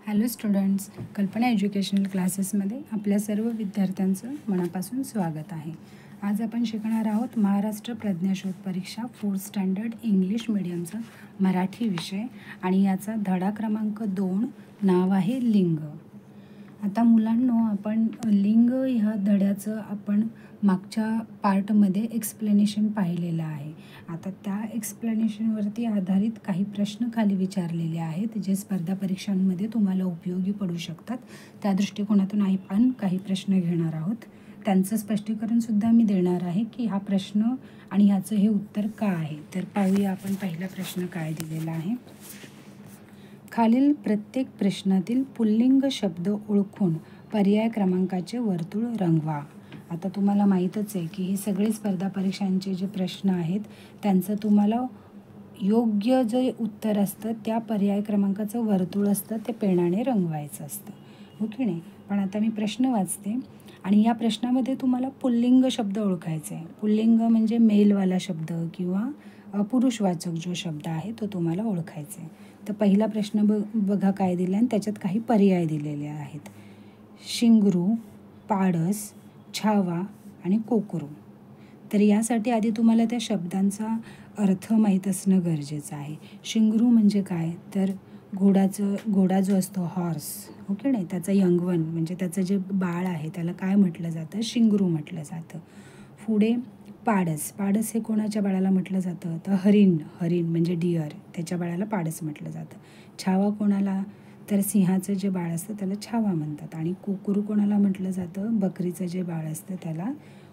Hello students, कल्पना educational क्लासेसमध्ये आपल्या सर्व विद्यार्थ्यांचं मनापासून स्वागत आहे. आज आपण शिकणार आहोत महाराष्ट्र प्रज्ञाशोध परीक्षा 4th स्टँडर्ड इंग्लिश मीडियमचा मराठी विषय आणि याचा धडा क्रमांक 2 नाव आहे लिंग. आता मुलांनो, आपण लिंग ह्या धड्याचं आपण मागच्या पार्टमध्ये एक्सप्लेनेशन पाहिलेलं आहे. आता त्या एक्सप्लेनेशनवरती आधारित काही प्रश्न खाली विचारलेले आहेत जे स्पर्धा परीक्षांमध्ये तुम्हाला उपयोगी पडू शकतात. त्या दृष्टिकोनातून आपण काही प्रश्न घेणार आहोत. त्यांचं स्पष्टीकरणसुद्धा मी देणार आहे की हा प्रश्न आणि ह्याचं हे उत्तर का आहे. तर पाहूया आपण पहिला प्रश्न काय दिलेला आहे. खालील प्रत्येक प्रश्नातील पुल्लिंग शब्द ओळखून पर्याय क्रमांकाचे वर्तुळ रंगवा. आता तुम्हाला माहीतच आहे की हे सगळे स्पर्धा परीक्षांचे जे प्रश्न आहेत त्यांचं तुम्हाला योग्य जे उत्तर असतं त्या पर्याय क्रमांकाचं वर्तुळ असतं ते पेनाने रंगवायचं असतं, हो की नाही. पण आता मी प्रश्न वाचते आणि या प्रश्नामध्ये तुम्हाला पुल्लिंग शब्द ओळखायचा आहे. पुल्लिंग म्हणजे मेलवाला शब्द किंवा पुरुषवाचक जो शब्द आहे तो तुम्हाला ओळखायचा आहे. तर पहिला प्रश्न बघा काय दिला आणि त्याच्यात काही पर्याय दिलेले आहेत. शिंगरू, पाडस, छावा आणि कोकरू. तर यासाठी आधी तुम्हाला त्या शब्दांचा अर्थ माहीत असणं गरजेचं आहे. शिंगरू म्हणजे काय, तर घोडा जो असतो हॉर्स, हो की नाही, त्याचं यंगवन म्हणजे त्याचं जे बाळ आहे त्याला काय म्हटलं जातं, शिंगरू म्हटलं जातं. पुढे पाडस हे कोणाच्या बाळाला म्हटलं जातं, तर हरिण म्हणजे डिअर, त्याच्या बाळाला पाडस म्हटलं जातं. छावा कोणाला, तर सिंहाचं जे बाळ असतं त्याला छावा म्हणतात. आणि कोकरू कोणाला म्हटलं जातं, बकरीचं जे बाळ असतं त्याला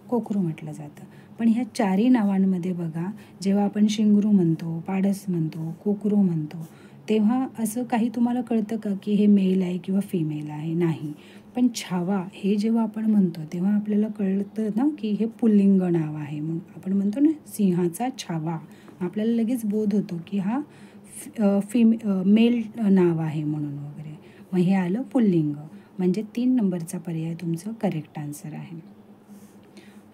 कोकरू म्हटलं जातं. पण ह्या चारही नावांमध्ये बघा, जेव्हा आपण शिंगरू म्हणतो, पाडस म्हणतो, कोकरू म्हणतो, तेव्हा असं काही तुम्हाला कळतं का की हे मेल आहे किंवा फिमेल आहे? नाही. पण छावा हे जेव्हा आपण म्हणतो तेव्हा आपल्याला कळतं ना की हे पुल्लिंग नाव आहे. म्हणून आपण म्हणतो ना सिंहाचा छावा, आपल्याला लगेच बोध होतो की हा मेल नाव आहे म्हणून वगैरे. मग हे आलं पुल्लिंग, म्हणजे 3 नंबरचा पर्याय तुमचं करेक्ट आन्सर आहे.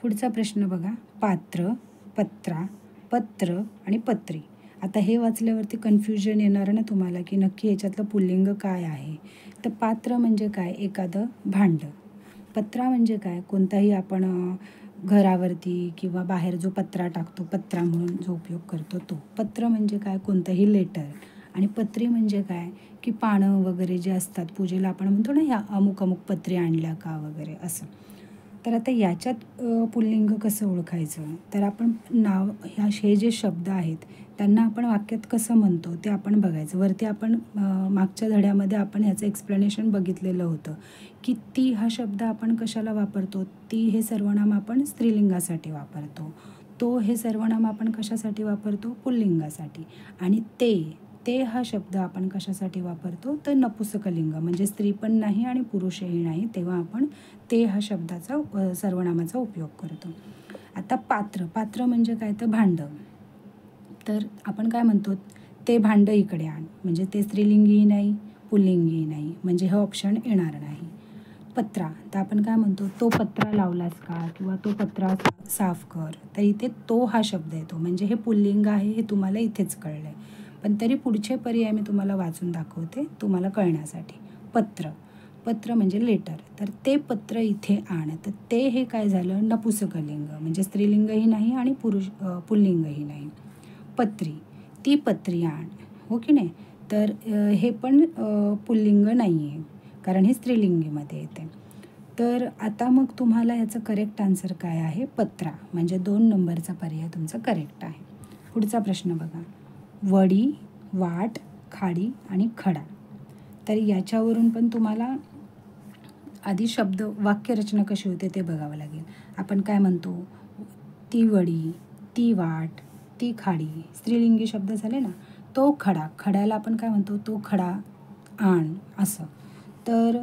पुढचा प्रश्न बघा. पात्र, पत्रा, पत्र आणि पत्री. आता हे वाचल्यावरती कन्फ्युजन येणार ना तुम्हाला की नक्की याच्यातलं पुल्लिंग काय आहे. तर पात्र म्हणजे काय, एखादं भांडं. पत्रा म्हणजे काय, कोणताही आपण घरावरती किंवा बाहेर जो पत्रा टाकतो, पत्रा म्हणून जो उपयोग करतो तो. पत्र म्हणजे काय, कोणतंही लेटर. आणि पत्री म्हणजे काय की पानं वगैरे जे असतात पूजेला, आपण म्हणतो ना ह्या अमुक पत्रे आणल्या का वगैरे असं. तर आता याच्यात पुल्लिंग कसं ओळखायचं, तर आपण हे जे शब्द आहेत त्यांना आपण वाक्यात कसं म्हणतो ते आपण बघायचं. वरती आपण मागच्या धड्यामध्ये आपण ह्याचं एक्सप्लेनेशन बघितलेलं होतं की ती हा शब्द आपण कशाला वापरतो. ती हे सर्वनाम आपण स्त्रीलिंगासाठी वापरतो. तो हे सर्वनाम आपण कशासाठी वापरतो, पुल्लिंगासाठी. आणि ते हा शब्द आपण कशासाठी वापरतो, तर नपुंसकलिंग म्हणजे स्त्री पण नाही आणि पुरुषही नाही, तेव्हा आपण ते हा शब्दाचा सर्वनामाचा उपयोग करतो. आता पात्र म्हणजे काय, तर भांडं. तर आपण काय म्हणतो, ते भांडं इकडे आण, म्हणजे ते स्त्रीलिंगीही नाही पुल्लिंगही नाही, म्हणजे हे ऑप्शन येणार नाही. पत्रा, तर आपण काय म्हणतो, तो पत्रा लावलास का किंवा तो पत्रा साफ कर. तर इथे तो हा शब्द येतो, म्हणजे हे पुल्लिंग आहे हे तुम्हाला इथेच कळलं आहे. पण तरी पुढचे पर्याय मी तुम्हाला वाचून दाखवते तुम्हाला कळण्यासाठी. पत्र म्हणजे लेटर, तर ते पत्र इथे आण. तर ते हे काय झालं, नपुंसकलिंग म्हणजे स्त्रीलिंगही नाही आणि पुल्लिंगही नाही. पत्री, ती पत्री आण, हो की नाही. तर हे पण पुल्लिंग नाही आहे कारण हे स्त्रीलिंगीमध्ये येते. तर आता मग तुम्हाला याचं करेक्ट आन्सर काय आहे, पत्रा, म्हणजे 2 नंबरचा पर्याय तुमचा करेक्ट आहे. पुढचा प्रश्न बघा. वडी, वाट, खाडी आणि खडा. तर याच्यावरून पण तुम्हाला आधी वाक्यरचना कशी होते ते बघावं लागेल. आपण काय म्हणतो, ती वडी, ती वाट, ती खाडी, स्त्रीलिंगी शब्द झाले ना. तो खड्याला आपण काय म्हणतो, तो खडा आण असं. तर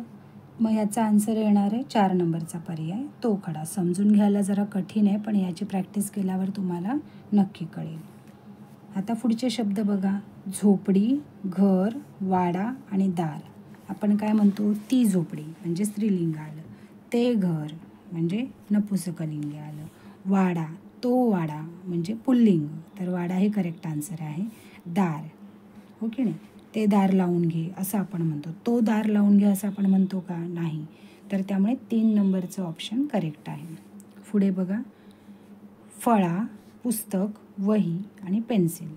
मग याचा आन्सर येणार आहे 4 नंबरचा पर्याय, तो खडा. समजून घ्यायला जरा कठीण आहे पण याची प्रॅक्टिस केल्यावर तुम्हाला नक्की कळेल. आता पुढचे शब्द बघा. झोपडी, घर, वाडा आणि दार. आपण काय म्हणतो, ती झोपडी म्हणजे स्त्रीलिंग आलं, ते घर म्हणजे नपुंसकलिंग आलं, वाडा, तो वाडा म्हणजे पुल्लिंग, तर वाडा हे करेक्ट आन्सर आहे. दार, हो की नाही, ते दार लावून घे असं आपण म्हणतो. तो दार लावून घे असं आपण म्हणतो का? नाही. तर त्यामुळे 3 नंबरचं ऑप्शन करेक्ट आहे. पुढे बघा, फळा, पुस्तक, वही आणि पेन्सिल.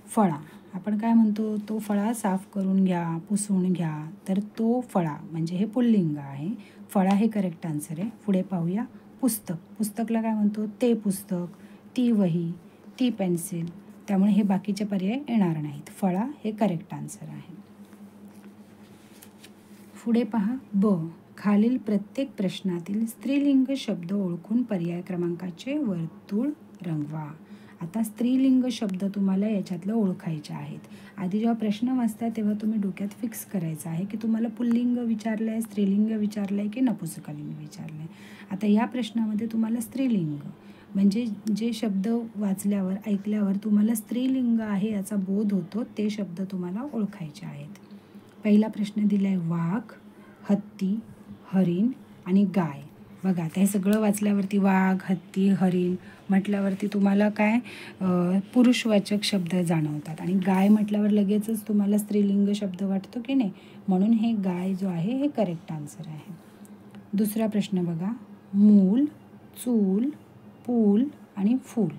फळा आपण काय म्हणतो? तो फळा साफ करून घ्या, पुसून घ्या. तर तो फळा म्हणजे हे पुल्लिंग आहे. फळा हे करेक्ट आन्सर आहे. पुढे पाहूया, पुस्तक. पुस्तकला काय म्हणतो? ते पुस्तक, ती वही, ती पेन्सिल. त्यामुळे हे बाकीचे पर्याय येणार नाहीत. फळा हे करेक्ट आन्सर आहे. पुढे पहा, ब. खालील प्रत्येक प्रश्नातील स्त्रीलिंग शब्द ओळखून पर्याय क्रमांकाचे वर्तुळ रंगवा. आता स्त्रीलिंग शब्द तुम्हाला याच्यातलं ओळखायचे आहेत. आधी जेव्हा प्रश्न वाचता तेव्हा तुम्ही डोक्यात फिक्स करायचं आहे की तुम्हाला पुल्लिंग विचारलं आहे, स्त्रीलिंग विचारलं आहे की नपुंसकलिंग विचारलं आहे. आता या प्रश्नामध्ये तुम्हाला स्त्रीलिंग म्हणजे जे शब्द वाचल्यावर ऐकल्यावर तुम्हाला स्त्रीलिंग आहे याचा बोध होतो ते शब्द तुम्हाला ओळखायचे आहेत. पहिला प्रश्न दिला आहे वाघ, हत्ती, हरिण आणि गाय. बघा आता हे सगळं वाचल्यावरती वाघ, हत्ती, हरिण म्हटल्यावरती तुम्हाला काय पुरुषवाचक शब्द जाणवतात आणि गाय म्हटल्यावर लगेचच तुम्हाला स्त्रीलिंग शब्द वाटतो की नाही, म्हणून हे गाय जो आहे हे करेक्ट आन्सर आहे. दुसरा प्रश्न बघा, मूल, चूल, पूल आणि फूल.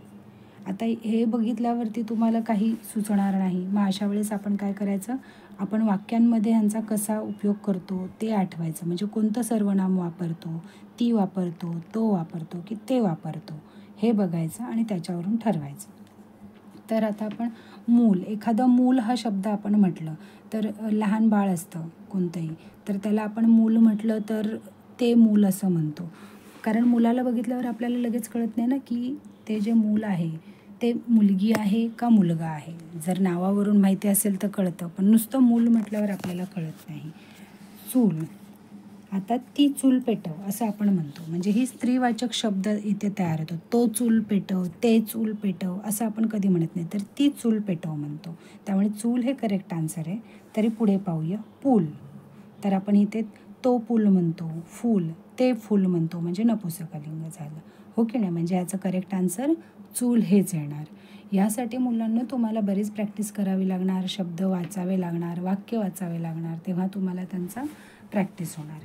आता हे बघितल्यावरती तुम्हाला काही सुचणार नाही. मग अशा वेळेस आपण काय करायचं, आपण वाक्यांमध्ये ह्यांचा कसा उपयोग करतो ते आठवायचं. म्हणजे कोणतं सर्वनाम वापरतो, ती वापरतो, तो वापरतो की ते वापरतो हे बघायचं आणि त्याच्यावरून ठरवायचं. तर आता आपण मूल, एखादं मूल हा शब्द आपण म्हटलं तर लहान बाळ असतं कोणतंही, तर त्याला आपण मूल म्हटलं तर ते मूल असं म्हणतो. कारण मुलाला बघितल्यावर आपल्याला लगेच कळत नाही ना की ते जे मूल आहे ते मुलगी आहे का मुलगा आहे. जर नावावरून माहिती असेल तर कळतं, पण नुसतं मूल म्हटल्यावर आपल्याला कळत नाही. चूल, आता ती चूल पेटव असं आपण म्हणतो. म्हणजे ही स्त्रीवाचक शब्द इथे तयार होतो. तो चूल पेटव, ते चूल पेटव असं आपण कधी म्हणत नाही, तर ती चूल पेटव म्हणतो. त्यामुळे चूल हे करेक्ट आन्सर आहे. तरी पुढे पाहूया, पूल. तर आपण इथे तो पूल म्हणतो, फूल ते फूल म्हणतो म्हणजे नपुंसकलिंग झालं, हो की नाही. म्हणजे याचं करेक्ट आन्सर चूल हेच येणार. यासाठी मुलांना तुम्हाला बरीच प्रॅक्टिस करावी लागणार, शब्द वाचावे लागणार, वाक्य वाचावे लागणार, तेव्हा तुम्हाला त्यांचा प्रॅक्टिस होणार.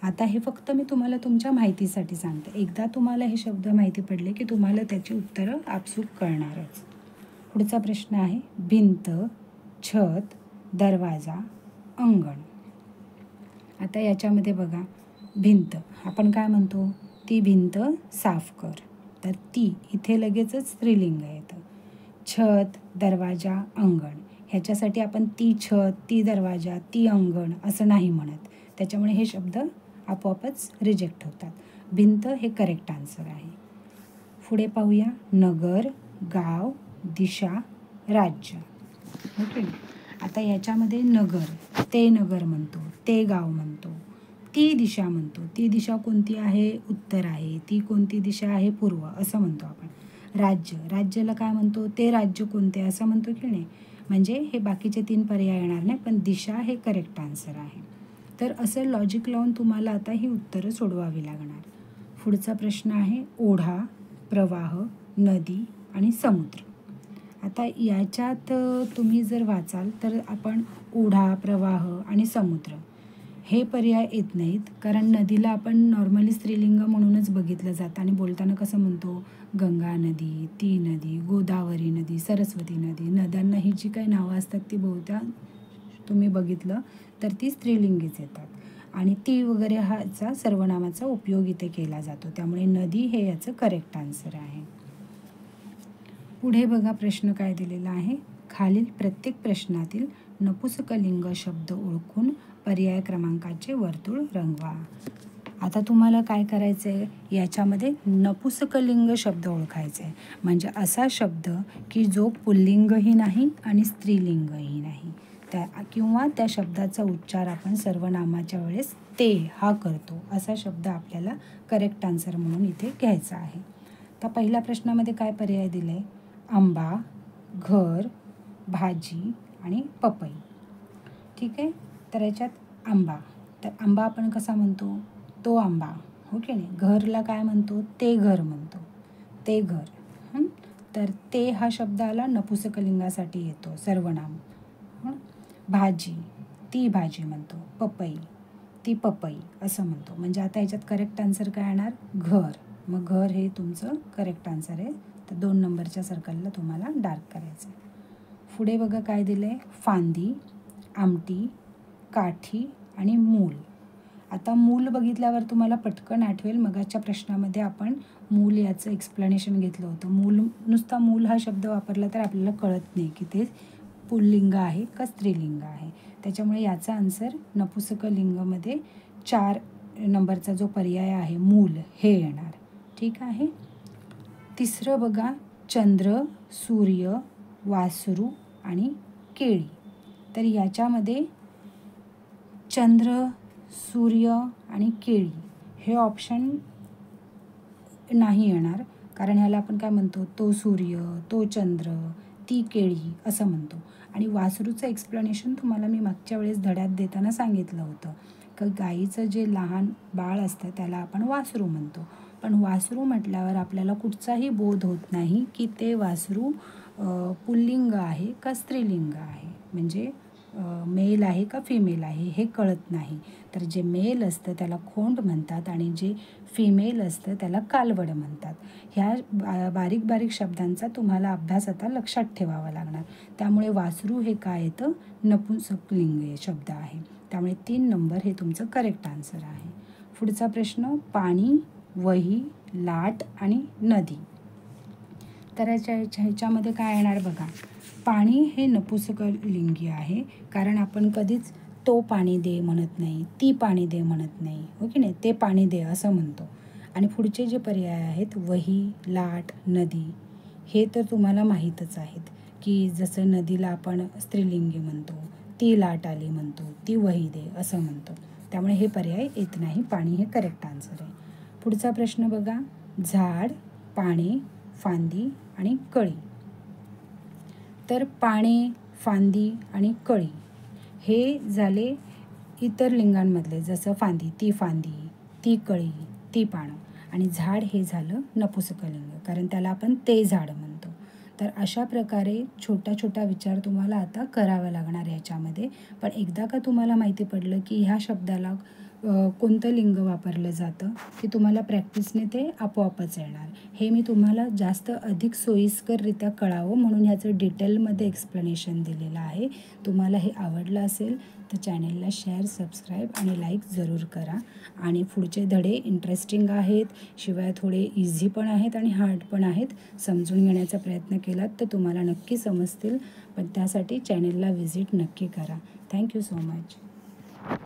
आता हे फक्त मी तुम्हाला तुमच्या माहितीसाठी सांगते. एकदा तुम्हाला हे शब्द माहिती पडले की तुम्हाला त्याची उत्तरं आपसूक कळणारच. पुढचा प्रश्न आहे, भिंत, छत, दरवाजा, अंगण. आता याच्यामध्ये बघा, भिंत आपण काय म्हणतो? ती भिंत साफ कर. तर ती इथे लगेचच स्त्रीलिंग येतं. छत, दरवाजा, अंगण ह्याच्यासाठी आपण ती छत, ती दरवाजा, ती अंगण असं नाही म्हणत. त्याच्यामुळे हे शब्द आपोआपच रिजेक्ट होतात. भिंत हे करेक्ट आन्सर आहे. पुढे पाहूया, नगर, गाव, दिशा, राज्य. ओके. आता याच्यामध्ये नगर, ते नगर म्हणतो, ते गाव म्हणतो, ती दिशा म्हणतो. ती दिशा कोणती आहे? उत्तर आहे. ती कोणती दिशा आहे? पूर्व असं म्हणतो आपण. राज्य, राज्याला काय म्हणतो? ते राज्य कोणते असं म्हणतो की नाही. म्हणजे हे बाकीचे 3 पर्याय येणार नाही, पण दिशा हे करेक्ट आन्सर आहे. तर असं लॉजिक लावून तुम्हाला आता ही उत्तरं सोडवावी लागणार. पुढचा प्रश्न आहे, ओढा, प्रवाह, नदी आणि समुद्र. आता याच्यात तुम्ही जर वाचाल तर आपण ओढा, प्रवाह आणि समुद्र हे पर्याय येत नाहीत. कारण नदीला आपण नॉर्मली स्त्रीलिंग म्हणूनच बघितलं जातं आणि बोलताना कसं म्हणतो? गंगा नदी, ती नदी, गोदावरी नदी, सरस्वती नदी. नद्यांना ही जी काही नावं असतात ती बहुधा तुम्ही बघितलं तर ती स्त्रीलिंगीच येतात आणि ती वगैरे ह्याचा सर्वनामाचा उपयोग इथे केला जातो. त्यामुळे नदी हे याचं करेक्ट आन्सर आहे. पुढे बघा प्रश्न काय दिलेला आहे, खालील प्रत्येक प्रश्नातील नपुंसकलिंग शब्द ओळखून पर्याय क्रमांकाचे वर्तुळ रंगवा. आता तुम्हाला काय करायचं आहे, याच्यामध्ये नपुंसकलिंग शब्द ओळखायचे आहे. म्हणजे असा शब्द की जो पुल्लिंगही नाही आणि स्त्रीलिंगही नाही, किंवा त्या शब्दाचा उच्चार आपण सर्वनामाच्या वेळेस ते हा करतो, असा शब्द आपल्याला करेक्ट आन्सर म्हणून इथे घ्यायचा आहे. तर पहिल्या प्रश्नामध्ये काय पर्याय दिले? आंबा, घर, भाजी आणि पपई. ठीक आहे. तर याच्यात आंबा, तर आंबा आपण कसा म्हणतो? तो आंबा, हो की नाही. घरला काय म्हणतो? ते घर म्हणतो, ते घर. तर ते हा शब्द आला नपुंसकलिंगासाठी येतो, सर्वनाम. भाजी, ती भाजी म्हणतो. पपई, ती पपई असं म्हणतो. म्हणजे आता याच्यात करेक्ट आन्सर काय येणार? घर. मग घर हे तुमचं करेक्ट आन्सर आहे. तर 2 नंबरच्या सर्कलला तुम्हाला डार्क करायचं आहे. पुढे बघा काय दिलं आहे? फांदी, आमटी, काठी आणि मूल. आता मूल बघितल्यावर तुम्हाला पटकन आठवेल, मगाच्या प्रश्नामध्ये आपण मूल याचं एक्सप्लेनेशन घेतलं होतं. नुसता मूल हा शब्द वापरला तर आपल्याला कळत नाही की ते पुल्लिंग आहे का स्त्रीलिंग आहे. त्याच्यामुळे याचा आन्सर नपुंसकलिंगमध्ये 4 नंबरचा जो पर्याय आहे मूल हे येणार. ठीक आहे. तिसरं बघा, चंद्र, सूर्य, वासरू आणि केळी. तर याच्यामध्ये चंद्र, सूर्य आणि केळी हे ऑप्शन नाही येणार, कारण ह्याला आपण काय म्हणतो? तो सूर्य, तो चंद्र, ती केळी असं म्हणतो. आणि वासरूचं एक्सप्लेनेशन तुम्हाला मी मागच्या वेळेस धड्यात देताना सांगितलं होतं की गाईचं जे लहान बाळ असतं त्याला आपण वासरू म्हणतो. पण वासरू म्हटल्यावर आपल्याला कुठचाही बोध होत नाही की ते वासरू पुल्लिंग आहे का स्त्रीलिंग आहे, म्हणजे मेल आहे का फिमेल आहे हे कळत नाही. तर जे मेल असतं त्याला खोंड म्हणतात आणि जे फिमेल असतं त्याला कालवड म्हणतात. ह्या बारीक बारीक शब्दांचा तुम्हाला अभ्यास आता लक्षात ठेवावा लागणार. त्यामुळे वासरू हे काय येतं? नपुंसकलिंग शब्द आहे. त्यामुळे 3 नंबर हे तुमचं करेक्ट आन्सर आहे. पुढचा प्रश्न, पाणी, वही, लाट आणि नदी. तर ह्याच्यामध्ये काय येणार बघा? पाणी हे नपुंसकलिंगी आहे, कारण आपण कधीच तो पाणी दे म्हणत नाही, ती पाणी दे म्हणत नाही, हो की नाही? ते पाणी दे असं म्हणतो. आणि पुढचे जे पर्याय आहेत वही, लाट, नदी, हे तर तुम्हाला माहीतच आहेत की जसं नदीला आपण स्त्रीलिंगी म्हणतो, ती लाट आली म्हणतो, ती वही दे असं म्हणतो. त्यामुळे हे पर्याय येत नाही. पाणी हे करेक्ट आन्सर आहे. पुढचा प्रश्न बघा, झाड, पाने, फांदी आणि कळी. तर पाने, फांदी आणि कळी हे झाले इतर लिंगांमधले, जसं फांदी, ती कळी, ती पानं. आणि झाड हे झालं नपुंसकलिंग, कारण त्याला आपण ते झाड म्हणतो. तर अशा प्रकारे छोटा छोटा विचार तुम्हाला आता करावा लागणार याच्यामध्ये. पण एकदा का तुम्हाला माहिती पडलं की ह्या शब्दाला कोणतं लिंग वापरलं जातं की तुम्हाला प्रॅक्टिसने ते आपोआपच येणार. हे मी तुम्हाला जास्त अधिक सोयीस्कररित्या कळावं म्हणून ह्याचं डिटेलमध्ये एक्सप्लेनेशन दिलेलं आहे. तुम्हाला हे आवडलं असेल तर चॅनलला शेअर, सबस्क्राईब आणि लाईक जरूर करा. आणि पुढचे धडे इंटरेस्टिंग आहेत, शिवाय थोडे इझी पण आहेत आणि हार्ड पण आहेत. समजून घेण्याचा प्रयत्न केलात तर तुम्हाला नक्की समजतील. पण त्यासाठी चॅनलला व्हिजिट नक्की करा. Thank you so much.